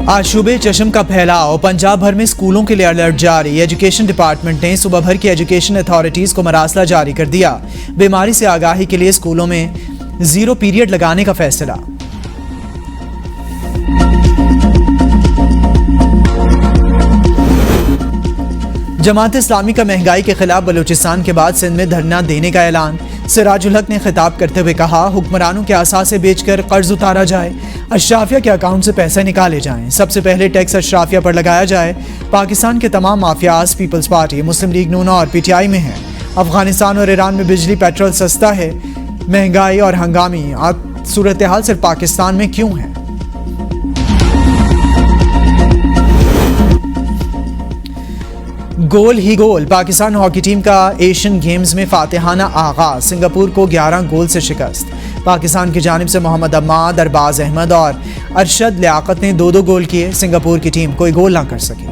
आज शुबे चश्म का फैलाव, पंजाब भर में स्कूलों के लिए अलर्ट जारी। एजुकेशन डिपार्टमेंट ने सुबह भर की एजुकेशन अथॉरिटीज को मरासला जारी कर दिया। बीमारी से आगाही के लिए स्कूलों में 0 पीरियड लगाने का फैसला। जमात इस्लामी का महंगाई के खिलाफ बलूचिस्तान के बाद सिंध में धरना देने का ऐलान। सिराजुल हक ने खिताब करते हुए कहा, हुक्मरानों के असासे बेचकर कर्ज उतारा जाए, अशराफिया के अकाउंट से पैसे निकाले जाएं, सबसे पहले टैक्स अशराफिया पर लगाया जाए। पाकिस्तान के तमाम माफियाज पीपल्स पार्टी, मुस्लिम लीग नून और PTI में हैं। अफगानिस्तान और ईरान में बिजली पेट्रोल सस्ता है। महंगाई और हंगामी सूरत हाल सिर्फ पाकिस्तान में क्यों है? गोल ही गोल, पाकिस्तान हॉकी टीम का एशियन गेम्स में फातिहाना आगाज, सिंगापुर को 11 गोल से शिकस्त। पाकिस्तान की जानिब से मोहम्मद अम्माद, अरबाज अहमद और अरशद लियाकत ने 2-2 गोल किए। सिंगापुर की टीम कोई गोल ना कर सकी।